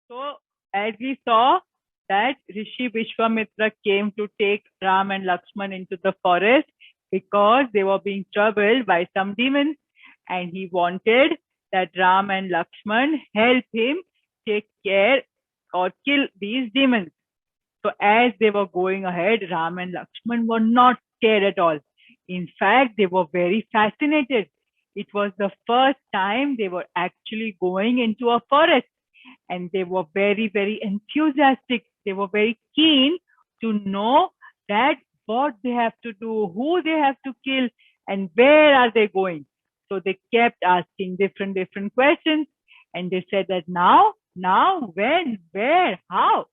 So, as we saw that Rishi Vishwamitra came to take Ram and Lakshman into the forest because they were being troubled by some demons, and he wanted that Ram and Lakshman help him take care or kill these demons. So as they were going ahead, Ram and Lakshman were not scared at all. In fact, they were very fascinated. It was the first time they were actually going into a forest, and they were very, very enthusiastic. They were very keen to know that what they have to do, who they have to kill, and where are they going. So they kept asking different questions, and they said that now, when, where, how.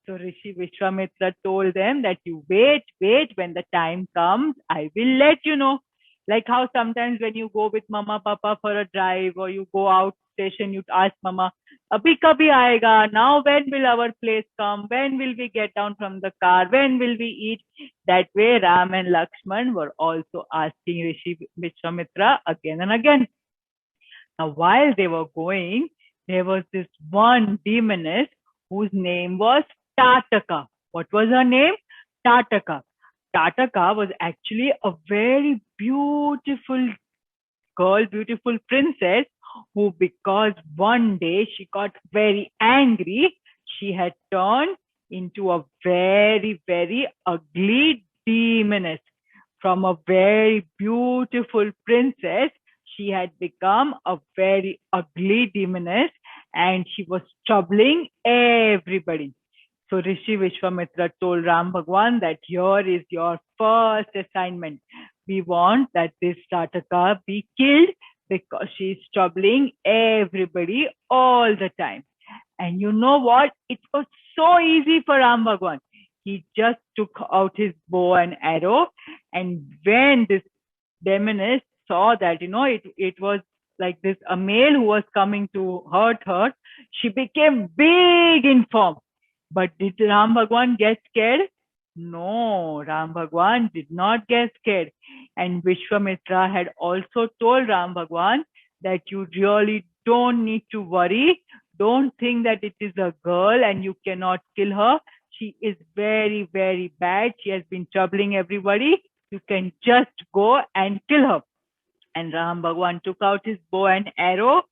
So Rishi Vishwamitra told them that you wait, when the time comes, I will let you know. Like how sometimes when you go with mama, papa for a drive, or you go out station, you ask mama, abhi kabhi aayega? Now when will our place come? When will we get down from the car? When will we eat? That way Ram and Lakshman were also asking Rishi Vishwamitra again and again. Now while they were going, there was this one demoness whose name was Tataka. What was her name? Tataka. Tataka was actually a very beautiful girl, beautiful princess who, because one day she got very angry, she had turned into a very, very ugly demoness. From a very beautiful princess, she had become a very ugly demoness, and she was troubling everybody. So Rishi Vishwamitra told Ram Bhagwan that here is your first assignment. We want that this Tataka be killed because she's troubling everybody all the time. And you know what? It was so easy for Ram Bhagwan. He just took out his bow and arrow, and when this demoness saw that, it was like this, a male who was coming to hurt her, she became big in form. But did Ram Bhagwan get scared? No, Ram Bhagwan did not get scared. And Vishwamitra had also told Ram Bhagwan that you really don't need to worry. Don't think that it is a girl and you cannot kill her. She is very, very bad. She has been troubling everybody. You can just go and kill her. And Ram Bhagwan took out his bow and arrow,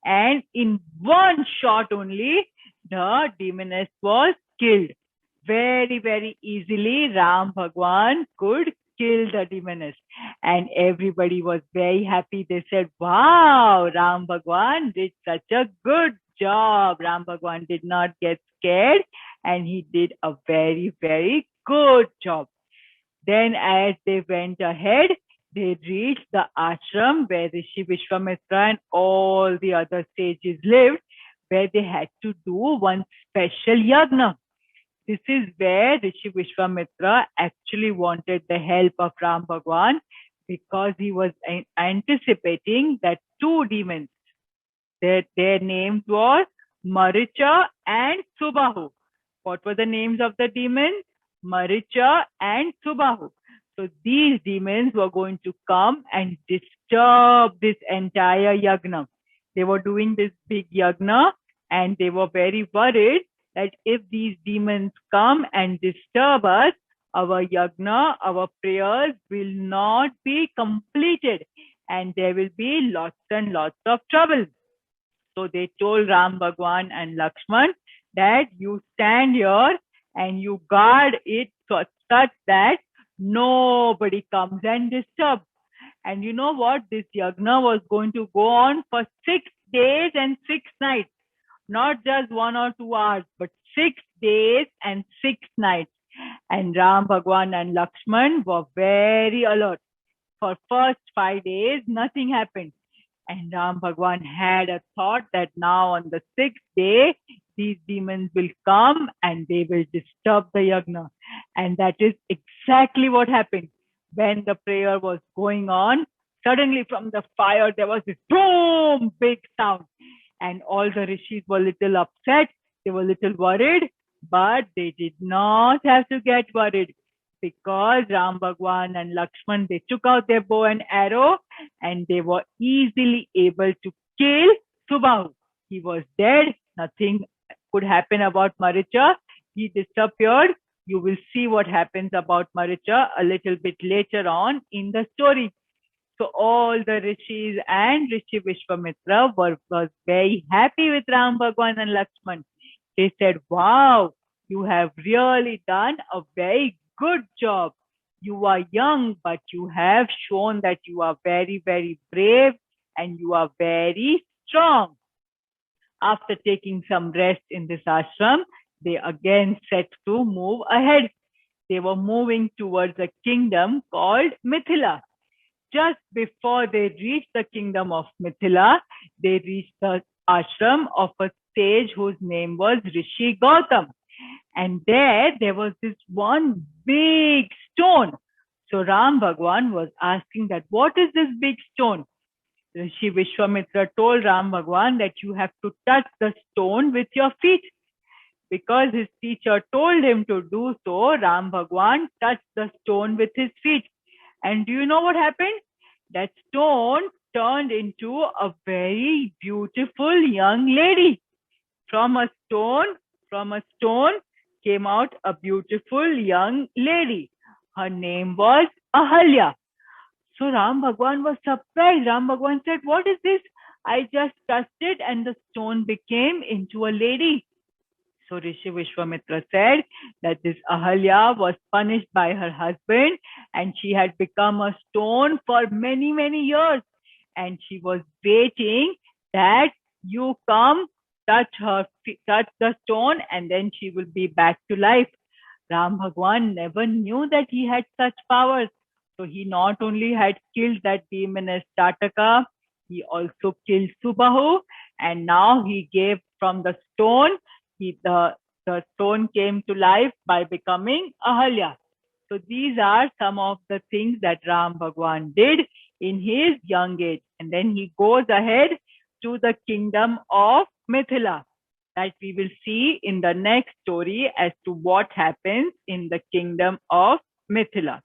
and in one shot only, the demoness was killed. Very, very easily, Ram Bhagwan could kill the demoness. And everybody was very happy. They said, wow, Ram Bhagwan did such a good job. Ram Bhagwan did not get scared, and he did a very, very good job. Then as they went ahead, they reached the ashram where Rishi Vishwamitra and all the other sages lived, where they had to do one special yagna. This is where Rishi Vishwamitra actually wanted the help of Ram Bhagwan, because he was anticipating that two demons, their names were Maricha and Subahu. What were the names of the demons? Maricha and Subahu. So these demons were going to come and disturb this entire yagna. They were doing this big yagna, and they were very worried that if these demons come and disturb us, our yagna, our prayers will not be completed, and there will be lots and lots of trouble. So they told Ram Bhagwan and Lakshman that you stand here and you guard it such that nobody comes and disturbs. And you know what? This yagna was going to go on for 6 days and 6 nights. Not just 1 or 2 hours, but 6 days and 6 nights. And Ram Bhagwan and Lakshman were very alert. For first 5 days, nothing happened. And Ram Bhagwan had a thought that now on the 6th day, these demons will come and they will disturb the yagna. And that is exactly what happened. When the prayer was going on, suddenly from the fire there was this boom, big sound. And all the rishis were little upset. They were little worried, but they did not have to get worried, because Ram Bhagwan and Lakshman, they took out their bow and arrow, and they were easily able to kill Subahu. He was dead. Nothing could happen about Maricha. He disappeared. You will see what happens about Maricha a little bit later on in the story. So all the rishis and Rishi Vishwamitra was very happy with Ram Bhagwan and Lakshman. They said, wow, you have really done a very good job. You are young, but you have shown that you are very, very brave and you are very strong. After taking some rest in this ashram, they again set to move ahead. They were moving towards a kingdom called Mithila. Just before they reached the kingdom of Mithila, they reached the ashram of a sage whose name was Rishi Gautam. And there was this one big stone. So Ram Bhagwan was asking that, what is this big stone? Rishi Vishwamitra told Ram Bhagwan that you have to touch the stone with your feet. Because his teacher told him to do so, Ram Bhagwan touched the stone with his feet. And do you know what happened? That stone turned into a very beautiful young lady. From a stone came out a beautiful young lady. Her name was Ahalya. So Ram Bhagwan was surprised. Ram Bhagwan said, what is this? I just touched it and the stone became into a lady. So Rishi Vishwamitra said that this Ahalya was punished by her husband and she had become a stone for many, many years. And she was waiting that you come, touch the stone, and then she will be back to life. Ram Bhagwan never knew that he had such powers. So he not only had killed that demoness Tataka, he also killed Subahu, and now he gave from the stone, the stone came to life by becoming Ahalya. So these are some of the things that Ram Bhagwan did in his young age. And then he goes ahead to the kingdom of Mithila, that we will see in the next story as to what happens in the kingdom of Mithila.